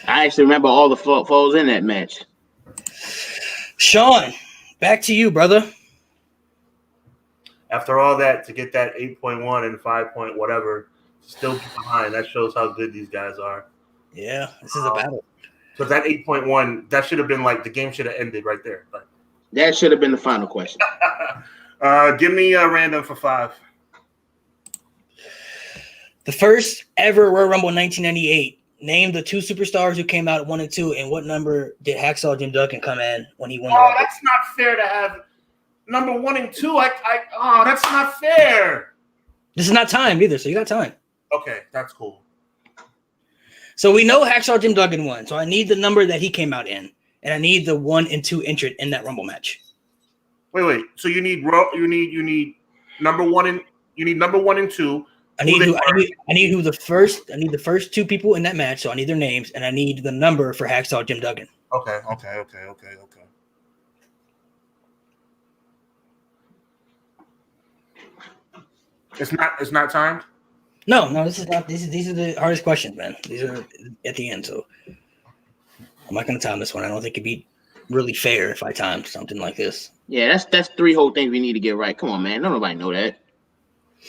I actually remember all the falls in that match. Sean, back to you, brother. After all that, to get that 8.1 and 5 point whatever, still behind. That shows how good these guys are. Yeah, this is a battle. So that 8.1, that should have been like the game should have ended right there. But that should have been the final question. Give me a random for 5. The first ever Royal Rumble 1998. Name the 2 superstars who came out at 1 and 2, and what number did Hacksaw Jim Duggan come in when he won the Rumble? That's not fair to have number 1 and 2. That's not fair. This is not timed either, so you got time. Okay, that's cool. So we know Hacksaw Jim Duggan won. So I need the number that he came out in, and I need the 1 and 2 entrant in that Rumble match. Wait. So you need number 1 and 2. I need the first 2 people in that match. So I need their names, and I need the number for Hacksaw Jim Duggan. Okay. It's not timed. No, this is not. These are the hardest questions, man. These are at the end, so I'm not going to time this one. I don't think it'd be really fair if I timed something like this. Yeah, that's 3 whole things we need to get right. Come on, man. Don't nobody know that.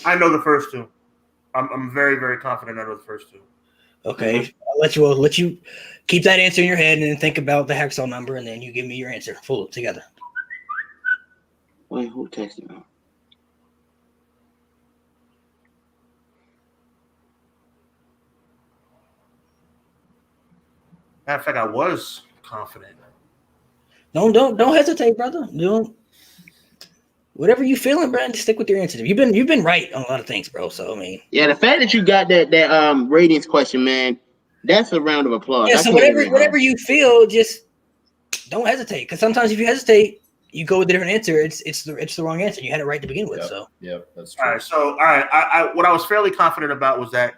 I know the first 2. I'm very, very confident I know the first 2. Okay, I'll let you keep that answer in your head and then think about the Hacksaw number, and then you give me your answer full together. Wait, who texted me? Matter of fact, I was confident. Don't hesitate, brother. Don't. Whatever you feeling, Brad, just stick with your answer. You've been right on a lot of things, bro. So I mean, yeah, the fact that you got that ratings question, man, that's a round of applause. Yeah, so whatever you feel, just don't hesitate. Because sometimes if you hesitate, you go with a different answer. It's the wrong answer. You had it right to begin with. Yeah, that's true. All right. What I was fairly confident about was that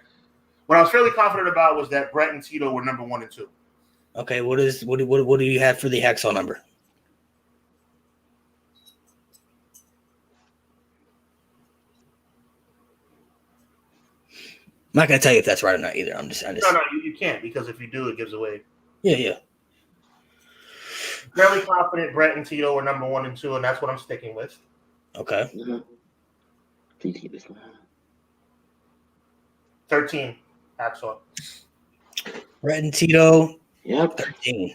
Brett and Tito were number 1 and 2. Okay, what do you have for the Hacksaw number? I'm not gonna tell you if that's right or not either. I'm just. No, you can't, because if you do, it gives away. Yeah. Fairly confident Brett and Tito were number 1 and 2, and that's what I'm sticking with. Okay. Mm-hmm. 13. Hacksaw. Brett and Tito. Yep. 13.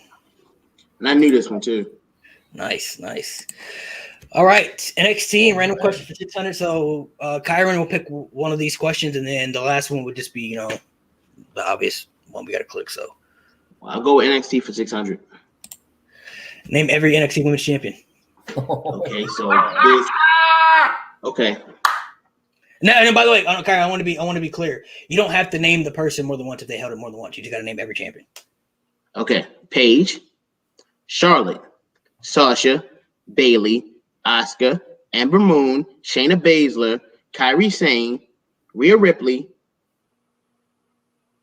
And I knew this one too. Nice. All right, NXT random question for 600. So Kyron will pick one of these questions, and then the last one would just be, the obvious one we got to click. So I'll go with NXT for 600. Name every NXT Women's Champion. Okay, so this. Okay. Now, and by the way, Kyron, I want to be clear. You don't have to name the person more than once if they held it more than once. You just got to name every champion. Okay, Paige, Charlotte, Sasha, Bayley, Asuka, Ember Moon, Shayna Baszler, Kairi Sane, Rhea Ripley,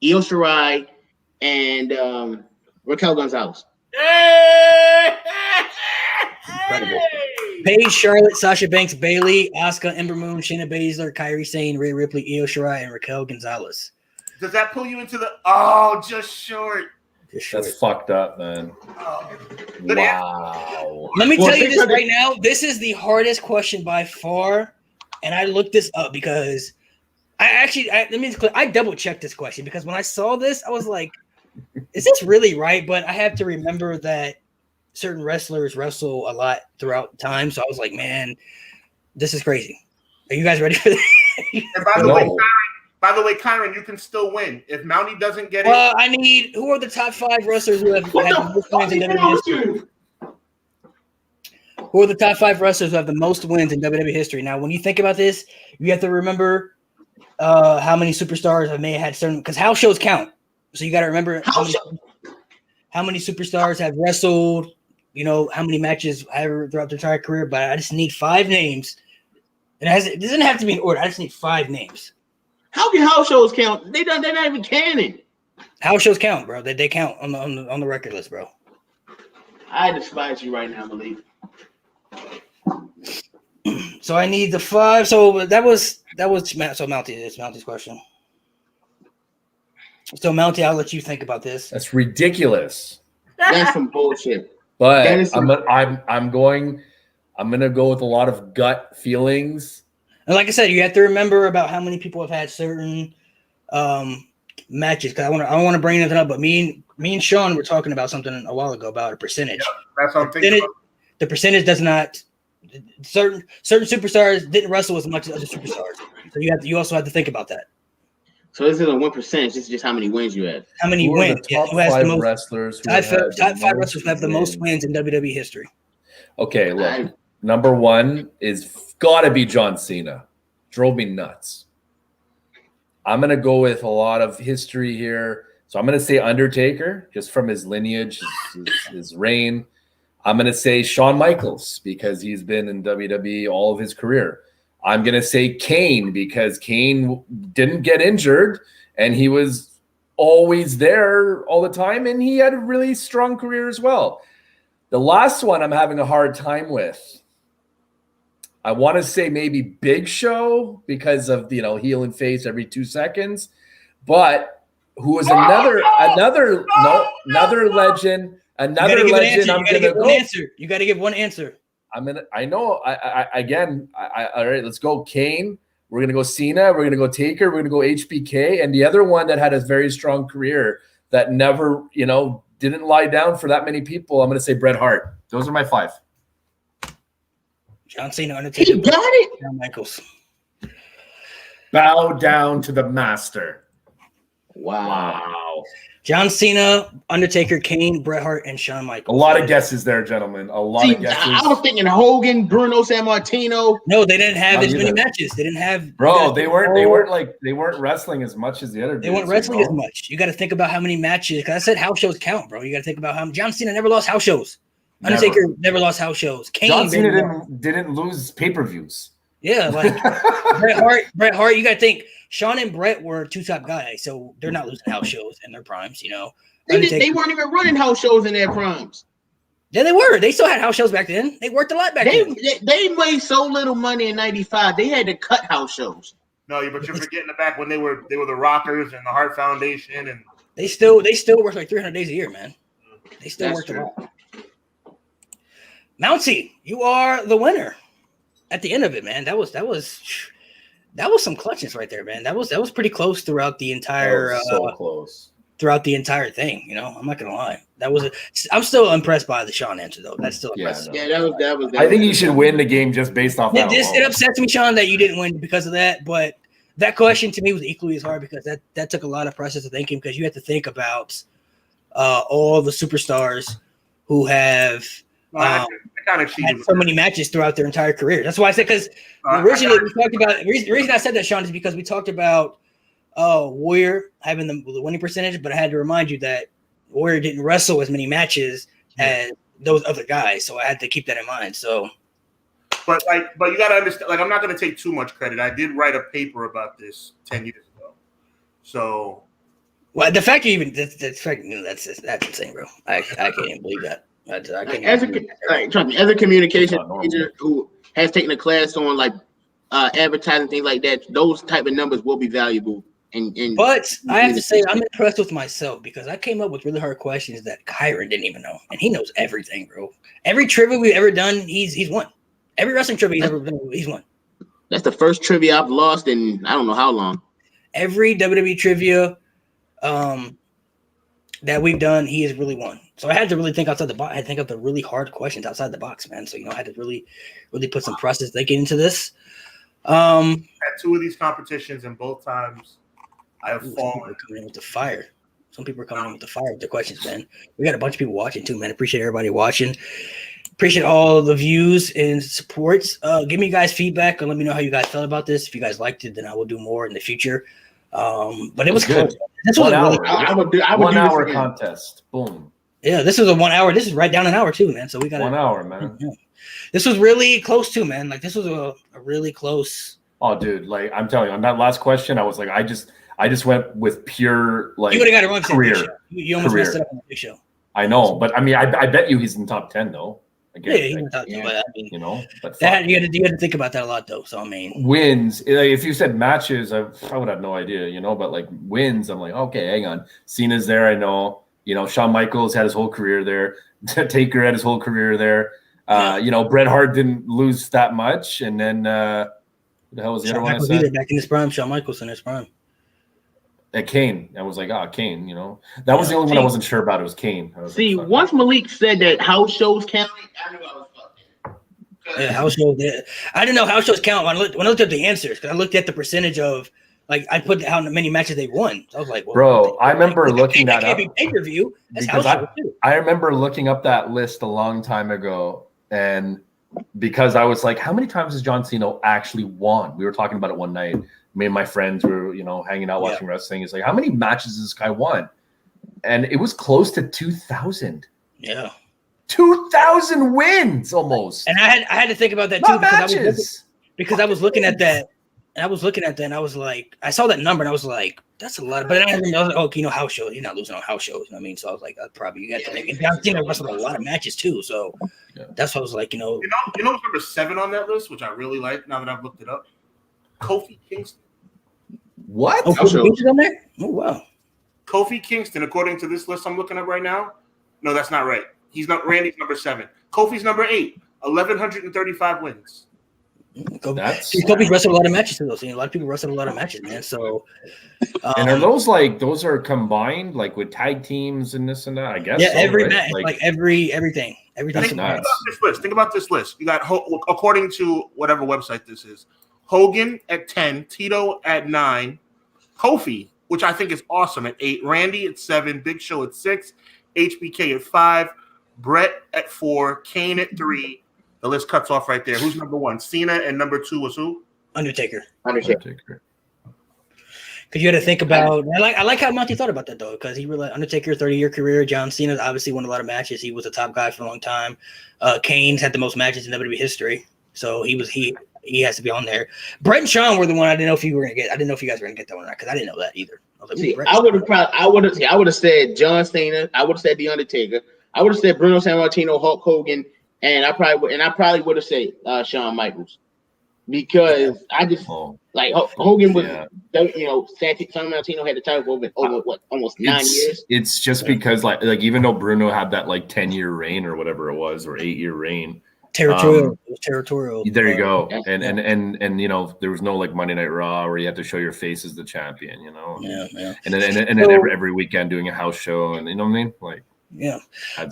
Io Shirai, and Raquel Gonzalez. Incredible. Paige, Charlotte, Sasha Banks, Bayley, Asuka, Ember Moon, Shayna Baszler, Kairi Sane, Rhea Ripley, Io Shirai, and Raquel Gonzalez. Does that pull you into the just short? That's fucked up, man. Wow. Let me tell you this right now. This is the hardest question by far, and I looked this up because I double checked this question because when I saw this, I was like, "Is this really right?" But I have to remember that certain wrestlers wrestle a lot throughout time, so I was like, "Man, this is crazy." Are you guys ready for this? And by the way, Kyron, you can still win if Mountie doesn't get it. Well, I need who are the top 5 wrestlers who have had the most wins in WWE history? Who are the top 5 wrestlers who have the most wins in WWE history? Now, when you think about this, you have to remember how many superstars have had certain because house shows count. So you got to remember how many superstars have wrestled. You know how many matches throughout their entire career. But I just need 5 names. It doesn't have to be in order. I just need 5 names. How can house shows count? They're not even canon. House shows count, bro. They count on the record list, bro. I despise you right now, Malik. So I need the 5. So that was Mountie. It's Mountie's question. So Mountie, I'll let you think about this. That's ridiculous. That's some bullshit. But I'm gonna go with a lot of gut feelings. And like I said, you have to remember about how many people have had certain matches. Because I want to bring anything up, but me and Sean were talking about something a while ago about a percentage. Yeah, that's what I'm thinking about. The percentage does not. Certain superstars didn't wrestle as much as other superstars, so you also have to think about that. So this isn't 1%. This is just how many wins you had. How many wins? Who has the most wrestlers? Top 5 wrestlers who have the most wins in WWE history. Okay, look. Number 1 is got to be John Cena. Drove me nuts. I'm going to go with a lot of history here. So I'm going to say Undertaker, just from his lineage, his reign. I'm going to say Shawn Michaels, because he's been in WWE all of his career. I'm going to say Kane, because Kane didn't get injured, and he was always there all the time, and he had a really strong career as well. The last one I'm having a hard time with. I want to say maybe Big Show because of, heel and face every 2 seconds, but who was another legend, I'm going to go. You got to give one answer. All right, let's go Kane. We're going to go Cena. We're going to go Taker. We're going to go HBK. And the other one that had a very strong career that never, didn't lie down for that many people, I'm going to say Bret Hart. Those are my 5. John Cena, Undertaker. He got it. Shawn Michaels. Bow down to the master. Wow. John Cena, Undertaker, Kane, Bret Hart, and Shawn Michaels. A lot of guesses there, gentlemen. A lot of guesses. I was thinking Hogan, Bruno Sammartino. No, they didn't have as many matches. They didn't have. Bro, they weren't wrestling as much as the other. They weren't wrestling as much. You got to think about how many matches. Because I said house shows count, bro. You got to think about how John Cena never lost house shows. Undertaker never lost house shows. Kane John Cena didn't lose pay-per-views. Yeah, like Bret Hart. You got to think Shawn and Bret were 2 top guys, so they're not losing house shows in their primes. They weren't even running house shows in their primes. Yeah, they were. They still had house shows back then. They worked a lot back then. They made so little money in '95. They had to cut house shows. No, but you're forgetting the back when they were the Rockers and the Hart Foundation, and they still worked like 300 days a year, man. They still worked a lot. Mountie, you are the winner at the end of it, man. That was some clutches right there, man. That was pretty close throughout the entire so close. Throughout the entire thing, I'm not gonna lie. I'm still impressed by the Sean answer though. That's still impressive. Yeah, that was I think you should win the game just based off that. It upsets me, Sean, that you didn't win because of that, but that question to me was equally as hard because that took a lot of process of thinking because you had to think about all the superstars who have had so many matches throughout their entire career. That's why I said because originally we talked about the reason I said that, Sean, is because we talked about Warrior having the winning percentage, but I had to remind you that Warrior didn't wrestle as many matches as those other guys, so I had to keep that in mind. So, but you got to understand. Like, I'm not going to take too much credit. I did write a paper about this 10 years ago. So, well, the fact you even that's insane, bro. I can't even believe that. As a communication teacher who has taken a class on advertising, things like that, those type of numbers will be valuable But I have to say, I'm impressed with myself because I came up with really hard questions that Kyron didn't even know, and he knows everything, bro. Every trivia we've ever done, he's won. Every wrestling trivia he's ever been, he's won. That's the first trivia I've lost in I don't know how long. Every WWE trivia that we've done, he has really won. So I had to really think outside the box. I had to think of the really hard questions outside the box, man. So I had to really put some process thinking into this. At 2 of these competitions, and both times I have fallen. Coming in with the fire. Some people are coming in with the fire with the questions, man. We got a bunch of people watching too, man. Appreciate everybody watching. Appreciate all the views and supports. Give me guys feedback and let me know how you guys felt about this. If you guys liked it, then I will do more in the future. But it was good. This was 1 hour. I would do 1 hour this contest. Boom. Yeah, this was a 1 hour. This is right down an hour too, man. So we got 1 hour, man. Yeah. This was really close too, man. Like this was a really close. Oh, dude, like I'm telling you, on that last question, I was like, I just went with pure like You would have got it wrong. career. You almost messed it up on the big show. I know, but I mean, I bet you he's in top 10 though. Again, Yeah, he's in top 10, but I mean, you know, but that you had to think about that a lot though. So I mean, wins. Like, if you said matches, I would have no idea, you know. But like wins, I'm like, okay, hang on. Cena's there, I know. You know, Shawn Michaels had his whole career there. Taker had his whole career there. You know, Bret Hart didn't lose that much, and then who the hell was the other one I said? Back in his prime, Shawn Michaels in his prime. Kane. I was like, Kane. You know, that was the only one I wasn't sure about. It was Kane. See, once Malik said that house shows counted, I knew I was fucked. Yeah, house shows. I didn't know house shows count when I looked at the answers because I looked at the percentage of like I put how many matches they won. So I was like, well, bro, I remember looking that up. Pay-per-view. That's Because house shows too. I remember looking up that list a long time ago, and because I was like, how many times has John Cena actually won? We were talking about it one night. Me and my friends were, you know, hanging out watching wrestling. It's like, how many matches has this guy won? And it was close to 2,000. Yeah. 2,000 wins almost. And I had to think about that too because I was looking at that. And I was looking at that and I was like, I saw that number and I was like, that's a lot. But then I was like, oh, you know, house shows. You're not losing on house shows. You know what I mean? So I was like, probably you got to think. And John Cena wrestled a lot of matches too. So that's what I was like, you know. You know what's number 7 on that list, which I really like now that I've looked it up? Kofi Kingston. What? Oh, Kofi Kingston on there? Oh, wow. Kofi Kingston, according to this list I'm looking at right now. No, that's not right. Randy's number 7. Kofi's number 8. 1,135 wins. Kofi's wrestled a lot of matches too. So, a lot of people wrestled a lot of matches, man. So, and are those are combined like with tag teams and this and that? I guess. Yeah, so, every right? match, like everything. Think about this list. You got according to whatever website this is, Hogan at 10, Tito at 9, Kofi, which I think is awesome, at 8, Randy at 7, Big Show at 6, HBK at 5, Brett at 4, Kane at 3. The list cuts off right there. Who's number 1? Cena, and number 2 was who? Undertaker. Undertaker. Because you had to think about. I like how Monty thought about that though, because he really Undertaker 30-year career. John Cena obviously won a lot of matches. He was a top guy for a long time. Kane's had the most matches in WWE history, so he has to be on there. Brett and Shawn were the one I didn't know if you were gonna get. I didn't know if you guys were gonna get that one or not because I didn't know that either. I was like, I would have said John Cena. I would have said The Undertaker. I would have said Bruno Sammartino, Hulk Hogan. And I probably would have said Shawn Michaels because I just like Hogan was, you know, Sammartino had the title over what almost 9 years. It's just because like even though Bruno had that like 10-year reign or whatever it was or 8-year reign, territorial. There you go. And you know there was no like Monday Night Raw where you had to show your face as the champion, you know. Yeah. And then every weekend doing a house show and you know what I mean, like. Yeah.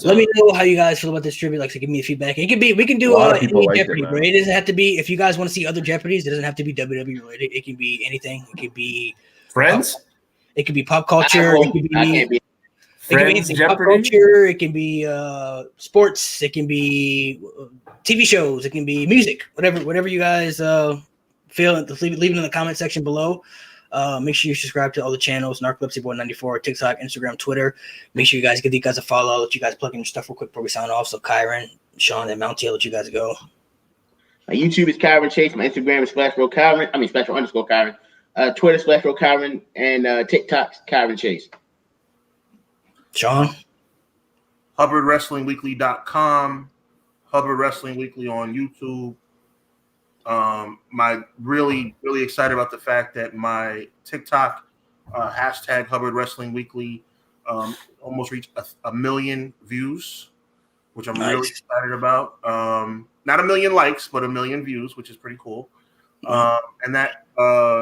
Let me know how you guys feel about this trivia. Like, so give me feedback. It can be, we can do any Jeopardy, right? It doesn't have to be, if you guys want to see other Jeopardies, it doesn't have to be WWE related. It can be anything. It could be Friends. It could be pop culture. It could be Friends Jeopardy. Pop culture. It can be sports. It can be TV shows. It can be music. Whatever you guys feel. Leave it in the comment section below. Make sure you subscribe to all the channels, Narcolepsy Boy 94, TikTok, Instagram, Twitter. Make sure you guys give these guys a follow. I'll let you guys plug in your stuff real quick before we sign off. So Kyron, Sean, and Mountie, I'll let you guys go. My YouTube is Kyron Chase. My Instagram is /Kyron. /_Kyron. Twitter /Kyron. And TikTok Kyron Chase. Sean? HubbardWrestlingWeekly.com. Hubbard Wrestling Weekly on YouTube. My really excited about the fact that my TikTok Hashtag Hubbard Wrestling Weekly almost reached a million views, which I'm really excited about. Not a million likes, but a million views, which is pretty cool. And that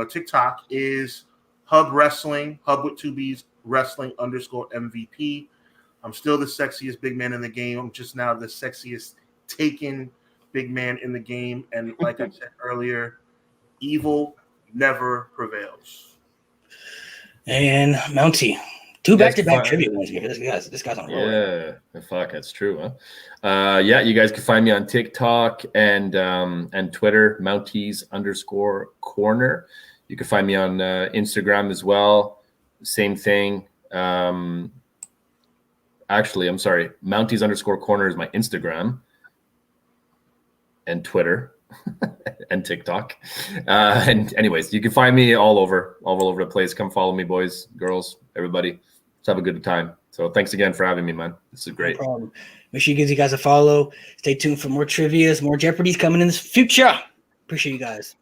TikTok is Hub Wrestling, Hub with 2Bs, Wrestling _ MVP. I'm still the sexiest big man in the game. I'm just now the sexiest taken big man in the game. And like I said earlier, evil never prevails. And Mountie. Two back-to-back trivia ones here. This guy's on a roll. Yeah, fuck, that's true, huh? Yeah, you guys can find me on TikTok and Twitter, Mounties_corner. You can find me on Instagram as well. Same thing. Actually, I'm sorry. Mounties_corner is my Instagram and Twitter and TikTok. And anyways, you can find me all over the place. Come follow me, boys, girls, everybody. Let's have a good time. So thanks again for having me, man. This is great. No problem. Make sure you give you guys a follow. Stay tuned for more trivias, more Jeopardies coming in the future. Appreciate you guys.